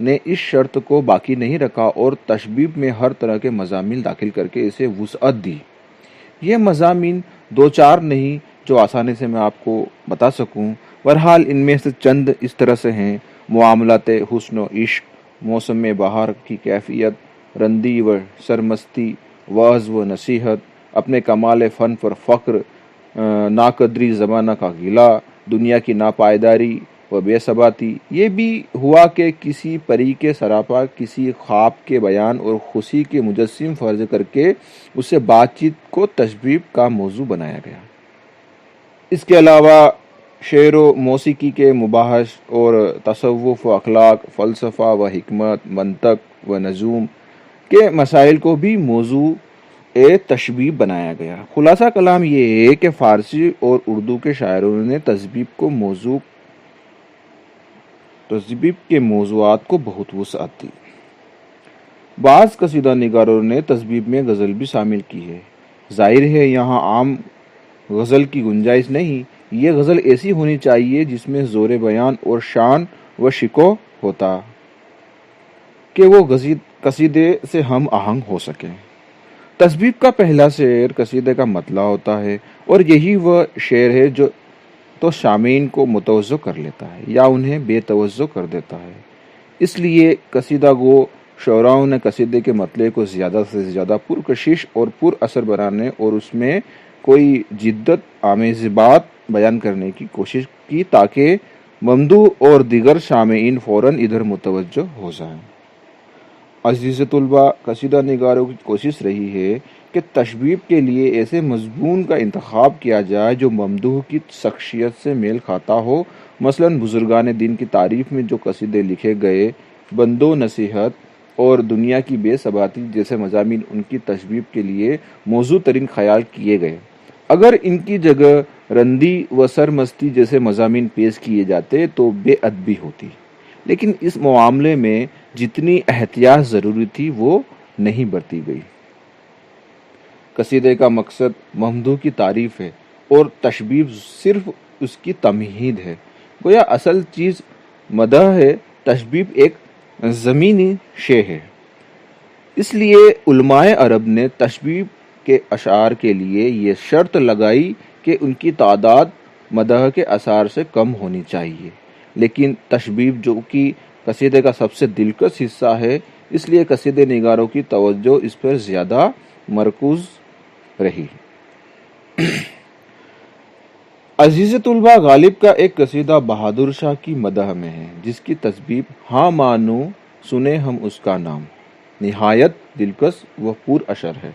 نے اس شرط کو باقی نہیں رکھا اور تشبیب میں ہر طرح کے مضامین داخل کر کے اسے وسعت دی۔ یہ مضامین دو چار نہیں جو آسانی سے میں آپ کو بتا سکوں، بہرحال ان میں سے چند اس طرح سے ہیں: معاملات حسن و عشق، موسم بہار کی کیفیت، رندی و سرمستی، وعظ و نصیحت، اپنے کمال فن پر فخر، ناقدری زمانہ کا گلہ، دنیا کی ناپائیداری و بے ثباتی۔ یہ بھی ہوا کہ کسی پری کے سراپا کسی خواب کے بیان اور خوشی کے مجسم فرض کر کے اسے بات چیت کو تشبیب کا موضوع بنایا گیا۔ اس کے علاوہ شعر و موسیقی کے مباحث اور تصوف و اخلاق، فلسفہ و حکمت، منطق و نجوم کے مسائل کو بھی موضوع تشبیب بنایا گیا۔ خلاصہ کلام یہ ہے کہ فارسی اور اردو کے شاعروں نے تشبیب کے موضوعات کو بہت وسعت دی۔ بعض قصیدہ نگاروں نے تشبیب میں غزل بھی شامل کی ہے۔ ظاہر ہے یہاں عام غزل کی گنجائش نہیں، یہ غزل ایسی ہونی چاہیے جس میں زور بیان اور شان و شکوہ ہوتا کہ وہ قصیدے سے ہم آہنگ ہو سکے۔ تشبیب کا پہلا شعر قصیدے کا مطلع ہوتا ہے اور یہی وہ شعر ہے جو تو سامعین کو متوجہ کر لیتا ہے یا انہیں بے توجہ کر دیتا ہے۔ اس لیے قصیدہ گو شعراؤں نے قصیدے کے مطلع کو زیادہ سے زیادہ پرکشش اور پر اثر بنانے اور اس میں کوئی جدت آمیز بات بیان کرنے کی کوشش کی تاکہ ممدوح اور دیگر سامعین فوراً ادھر متوجہ ہو جائیں۔ عزیز طلباء، قصیدہ نگاروں کی کوشش رہی ہے کہ تشبیب کے لیے ایسے مضمون کا انتخاب کیا جائے جو ممدوح کی شخصیت سے میل کھاتا ہو۔ مثلاً بزرگان دین کی تعریف میں جو قصیدے لکھے گئے، بند و نصیحت اور دنیا کی بے ثباتی جیسے مضامین ان کی تشبیب کے لیے موزوں ترین خیال کیے گئے۔ اگر ان کی جگہ رندی و سرمستی جیسے مضامین پیش کیے جاتے تو بے ادبی ہوتی، لیکن اس معاملے میں جتنی احتیاط ضروری تھی وہ نہیں برتی گئی۔ قصیدے کا مقصد ممدوح کی تعریف ہے اور تشبیب صرف اس کی تمہید ہے۔ گویا اصل چیز مدح ہے، تشبیب ایک زمینی شے ہے۔ اس لیے علماء عرب نے تشبیب کے اشعار کے لیے یہ شرط لگائی کہ ان کی تعداد مدح کے اشعار سے کم ہونی چاہیے، لیکن تشبیب جو کہ قصیدے کا سب سے دلکش حصہ ہے، اس لیے قصیدے نگاروں کی توجہ اس پر زیادہ مرکوز رہی۔ عزیز طلباء، غالب کا ایک قصیدہ بہادر شاہ کی مدح میں ہے جس کی تشبیب ہاں مانو سنے ہم اس کا نام نہایت دلکش و پر اثر ہے۔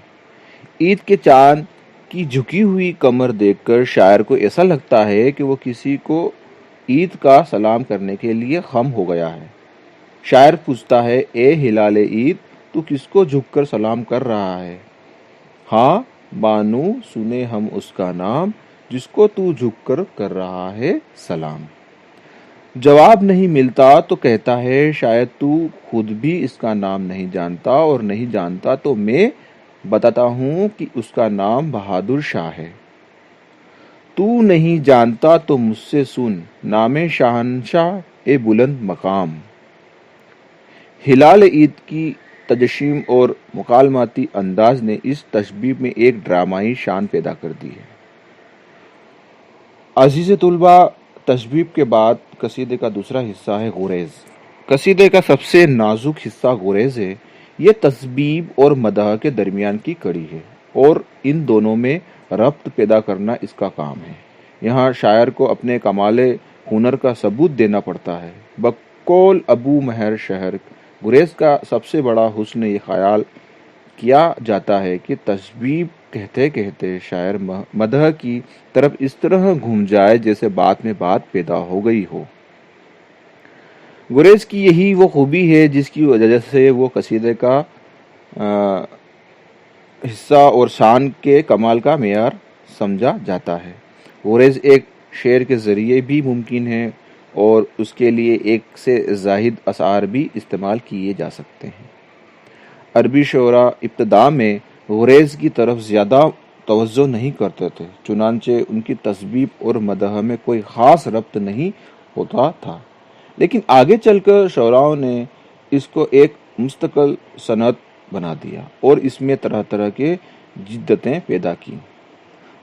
عید کے چاند کی جھکی ہوئی کمر دیکھ کر شاعر کو ایسا لگتا ہے کہ وہ کسی کو عید کا سلام کرنے کے لیے خم ہو گیا ہے۔ شاعر پوچھتا ہے، اے ہلال عید، تو کس کو جھک کر سلام کر رہا ہے؟ ہاں بانو سنے ہم اس کا نام، جس کو تو جھک کر رہا ہے سلام۔ جواب نہیں ملتا تو کہتا ہے، شاید تو خود بھی اس کا نام نہیں جانتا، اور نہیں جانتا تو میں بتاتا ہوں کہ اس کا نام بہادر شاہ ہے۔ تو نہیں جانتا تو مجھ سے سن، نام شہنشاہ اے بلند مقام۔ ہلال عید کی تجسیم اور مکالماتی انداز نے اس تشبیب میں ایک ڈرامائی شان پیدا کر دی ہے۔ عزیز طلباء، تشبیب کے بعد قصیدے کا دوسرا حصہ ہے غریز۔ قصیدے کا سب سے نازک حصہ غریز ہے۔ یہ تشبیب اور مدح کے درمیان کی کڑی ہے اور ان دونوں میں ربط پیدا کرنا اس کا کام ہے۔ یہاں شاعر کو اپنے کمال ہنر کا ثبوت دینا پڑتا ہے۔ بقول ابو مہر شہر غریز کا سب سے بڑا حسن یہ خیال کیا جاتا ہے کہ تشبیب کہتے کہتے شاعر مدح کی طرف اس طرح گھوم جائے جیسے بات میں بات پیدا ہو گئی ہو۔ غریز کی یہی وہ خوبی ہے جس کی وجہ سے وہ قصیدے کا حصہ اور شان کے کمال کا معیار سمجھا جاتا ہے۔ غریز ایک شعر کے ذریعے بھی ممکن ہے اور اس کے لیے ایک سے زائد اشعار بھی استعمال کیے جا سکتے ہیں۔ عربی شعراء ابتداء میں غریز کی طرف زیادہ توجہ نہیں کرتے تھے، چنانچہ ان کی تشبیب اور مدح میں کوئی خاص ربط نہیں ہوتا تھا، لیکن آگے چل کر شعراء نے اس کو ایک مستقل صنعت بنا دیا اور اس میں طرح طرح کے جدتیں پیدا کی۔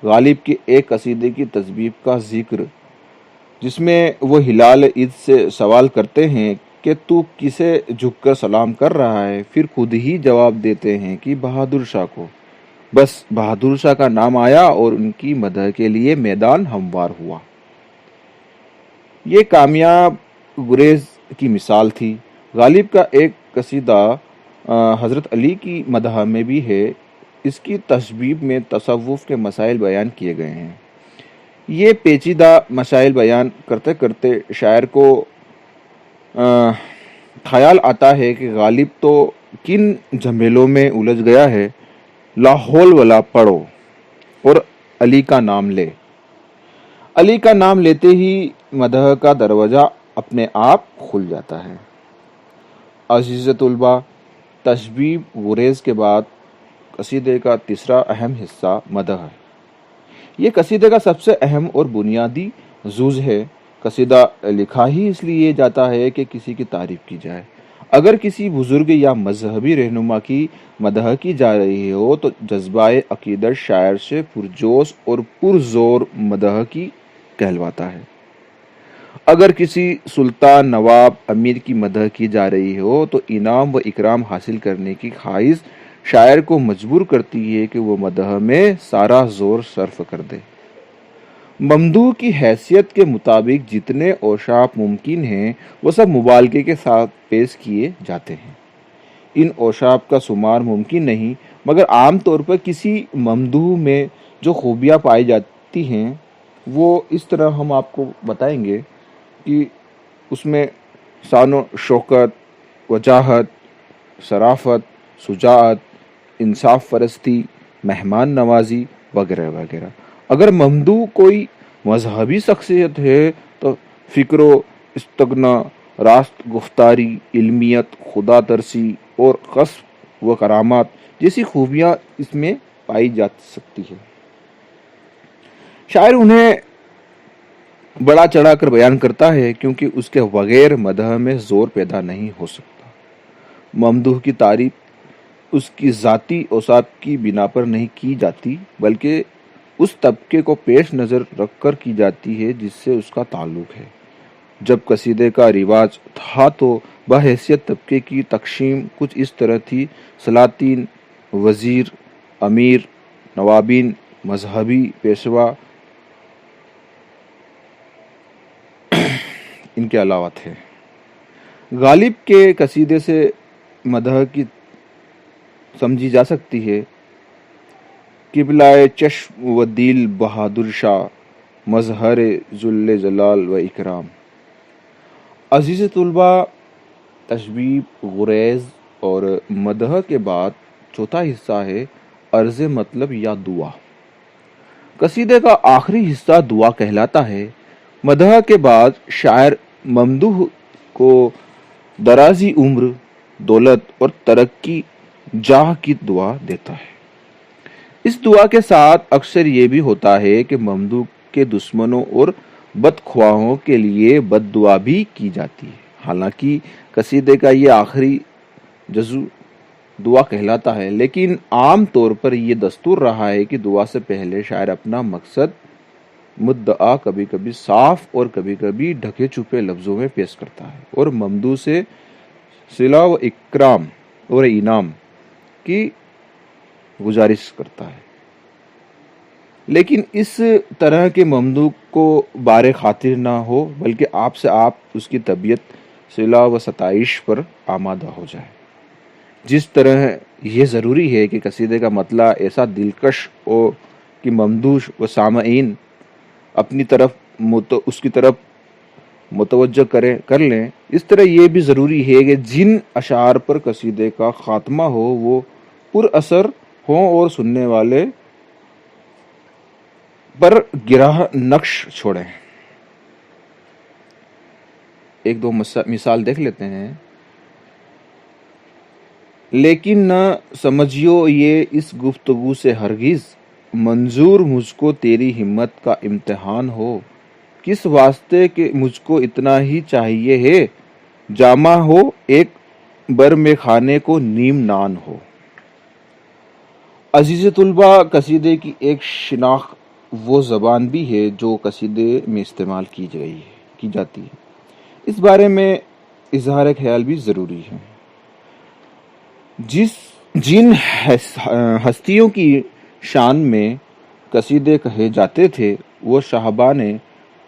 غالب کے ایک قصیدے کی تذبیب کا ذکر جس میں وہ ہلال عید سے سوال کرتے ہیں کہ تو کسے جھک کر سلام کر رہا ہے، پھر خود ہی جواب دیتے ہیں کہ بہادر شاہ کو۔ بس بہادر شاہ کا نام آیا اور ان کی مدح کے لیے میدان ہموار ہوا۔ یہ کامیاب گریز کی مثال تھی۔ غالب کا ایک قصیدہ حضرت علی کی مدح میں بھی ہے۔ اس کی تشبیب میں تصوف کے مسائل بیان کیے گئے ہیں۔ یہ پیچیدہ مسائل بیان کرتے کرتے شاعر کو خیال آتا ہے کہ غالب تو کن جھمیلوں میں الجھ گیا ہے، لا حول ولا پڑھو اور علی کا نام لے۔ علی کا نام لیتے ہی مدح کا دروازہ اپنے آپ کھل جاتا ہے۔ عزیز طلبہ، تشبیب گریز کے بعد قصیدے کا تیسرا اہم حصہ مدح ہے۔ یہ قصیدے کا سب سے اہم اور بنیادی جز ہے۔ قصیدہ لکھا ہی اس لیے جاتا ہے کہ کسی کی تعریف کی جائے۔ اگر کسی بزرگ یا مذہبی رہنما کی مدح کی جا رہی ہو تو جذبہ عقیدت شاعر سے پرجوش اور پرزور مدح کی کہلواتا ہے۔ اگر کسی سلطان، نواب، امیر کی مدح کی جا رہی ہو تو انعام و اکرام حاصل کرنے کی خواہش شاعر کو مجبور کرتی ہے کہ وہ مدح میں سارا زور صرف کر دے۔ ممدوح کی حیثیت کے مطابق جتنے اوصاف ممکن ہیں وہ سب مبالغے کے ساتھ پیش کیے جاتے ہیں۔ ان اوصاف کا شمار ممکن نہیں، مگر عام طور پر کسی ممدوح میں جو خوبیاں پائی جاتی ہیں وہ اس طرح ہم آپ کو بتائیں گے کہ اس میں شان و شوکت، وجاہت، شرافت، شجاعت، انصاف پرستی، مہمان نوازی وغیرہ وغیرہ۔ اگر ممدوح کوئی مذہبی شخصیت ہے تو فکر و استغنا، راست گفتاری، علمیت، خدا ترسی اور کسب و کرامات جیسی خوبیاں اس میں پائی جا سکتی ہے۔ شاعر انہیں بڑا چڑھا کر بیان کرتا ہے کیونکہ اس کے بغیر مدح میں زور پیدا نہیں ہو سکتا۔ ممدوح کی تعریف اس کی ذاتی اوصاف کی بنا پر نہیں کی جاتی بلکہ اس طبقے کو پیش نظر رکھ کر کی جاتی ہے جس سے اس کا تعلق ہے۔ جب قصیدے کا رواج تھا تو بحیثیت طبقے کی تقسیم کچھ اس طرح تھی: سلاطین، وزیر، امیر، نوابین، مذہبی پیشوا ان کے علاوہ تھے۔ غالب کے قصیدے سے مدح کی سمجھی جا سکتی ہے: قبلہ چشم و دل بہادر شاہ، مظہر ذل جلال و اکرام۔ عزیز طلبہ، تشبیب گریز اور مدح کے بعد چوتھا حصہ ہے عرض مطلب یا دعا۔ قصیدے کا آخری حصہ دعا کہلاتا ہے۔ مدح کے بعد شاعر ممدوح کو درازی عمر، دولت اور ترقی جاہ کی دعا دیتا ہے۔ اس دعا کے ساتھ اکثر یہ بھی ہوتا ہے کہ ممدوح کے دشمنوں اور بدخواہوں کے لیے بد دعا بھی کی جاتی ہے۔ حالانکہ قصیدے کا یہ آخری جزو دعا کہلاتا ہے، لیکن عام طور پر یہ دستور رہا ہے کہ دعا سے پہلے شاعر اپنا مقصد مدعا کبھی کبھی صاف اور کبھی کبھی ڈھکے چھپے لفظوں میں پیش کرتا ہے اور ممدوح سے صلہ و اکرام اور انعام کی گزارش کرتا ہے۔ لیکن اس طرح کے ممدوح کو بار خاطر نہ ہو بلکہ آپ سے آپ اس کی طبیعت صلہ و ستائش پر آمادہ ہو جائے۔ جس طرح یہ ضروری ہے کہ قصیدے کا مطلع ایسا دلکش ہو کہ ممدوح و سامعین اپنی طرف اس کی طرف متوجہ کر لیں، اس طرح یہ بھی ضروری ہے کہ جن اشعار پر قصیدے کا خاتمہ ہو وہ پر اثر ہوں اور سننے والے پر گراں نقش چھوڑیں۔ ایک دو مثال دیکھ لیتے ہیں۔ لیکن نہ سمجھیو یہ اس گفتگو سے ہرگز، منظور مجھ کو تیری ہمت کا امتحان ہو، کس واسطے کہ مجھ کو اتنا ہی چاہیے ہے، جامع ہو ایک بر میں کھانے کو نیم نان ہو۔ عزیز طلبہ، قصیدے کی ایک شناخت وہ زبان بھی ہے جو قصیدے میں استعمال کی جاتی ہے۔ اس بارے میں اظہار خیال بھی ضروری ہے۔ جن ہستیوں کی شان میں قصیدے کہے جاتے تھے وہ صحابہ نے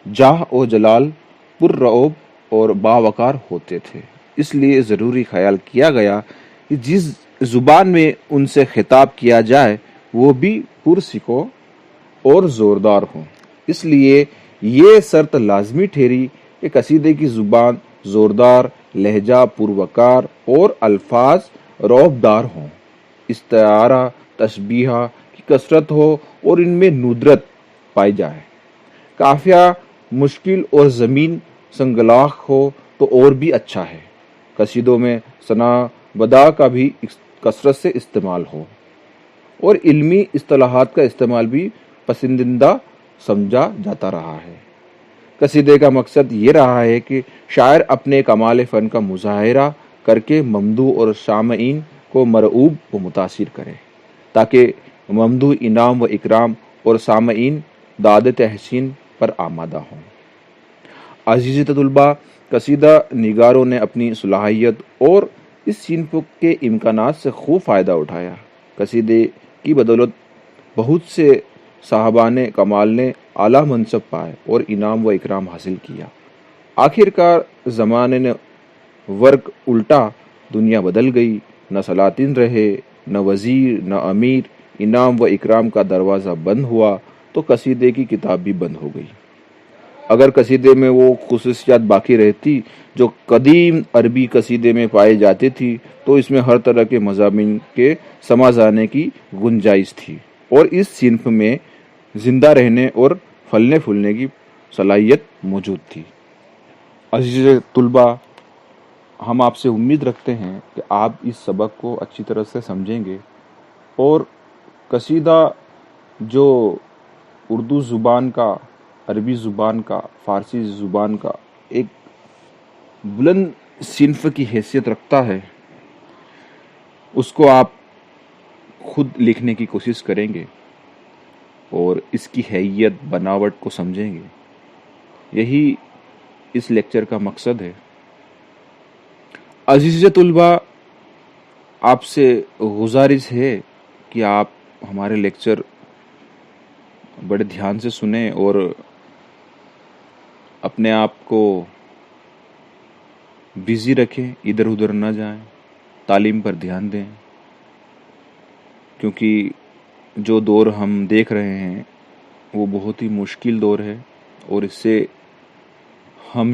جاہ و جلال، پررعب اور باوقار ہوتے تھے، اس لیے ضروری خیال کیا گیا کہ جس زبان میں ان سے خطاب کیا جائے وہ بھی پرسکو اور زوردار ہو۔ اس لیے یہ شرط لازمی ٹھہری کہ قصیدے کی زبان زوردار، لہجہ پروقار اور الفاظ رعب دار ہوں، استعارہ تشبیہ کی کثرت ہو اور ان میں ندرت پائی جائے، قافیہ مشکل اور ضمین سنگلاخ ہو تو اور بھی اچھا ہے، قصیدوں میں ثنا بدا کا بھی کثرت سے استعمال ہو اور علمی اصطلاحات کا استعمال بھی پسندیدہ سمجھا جاتا رہا ہے۔ قصیدے کا مقصد یہ رہا ہے کہ شاعر اپنے کمال فن کا مظاہرہ کر کے ممدوح اور سامعین کو مرعوب و متاثر کرے تاکہ ممدوح انعام و اکرام اور سامعین داد تحسین پر آمادہ ہوں۔ عزیز طلبہ، قصیدہ نگاروں نے اپنی صلاحیت اور اس صنف کے امکانات سے خوب فائدہ اٹھایا۔ قصیدے کی بدولت بہت سے صاحبان کمال نے اعلیٰ منصب پائے اور انعام و اکرام حاصل کیا۔ آخر کار زمانے نے ورق الٹا، دنیا بدل گئی، نہ سلاطین رہے، نہ وزیر، نہ امیر، انعام و اکرام کا دروازہ بند ہوا تو قصیدے کی کتاب بھی بند ہو گئی۔ اگر قصیدے میں وہ خصوصیات باقی رہتی جو قدیم عربی قصیدے میں پائی جاتی تھی تو اس میں ہر طرح کے مضامین کے سما جانے کی گنجائش تھی اور اس صنف میں زندہ رہنے اور پھلنے پھولنے کی صلاحیت موجود تھی۔ عزیز طلبہ، ہم آپ سے امید رکھتے ہیں کہ آپ اس سبق کو اچھی طرح سے سمجھیں گے اور قصیدہ جو اردو زبان کا، عربی زبان کا، فارسی زبان کا ایک بلند صنف کی حیثیت رکھتا ہے، اس کو آپ خود لکھنے کی کوشش کریں گے اور اس کی حیت بناوٹ کو سمجھیں گے۔ یہی اس لیکچر کا مقصد ہے۔ عزیز طلبہ، آپ سے گزارش ہے کہ آپ ہمارے لیکچر بڑے دھیان سے سنیں اور اپنے آپ کو بزی رکھیں، ادھر ادھر نہ جائیں، تعلیم پر دھیان دیں، کیونکہ جو دور ہم دیکھ رہے ہیں وہ بہت ہی مشکل دور ہے اور اس سے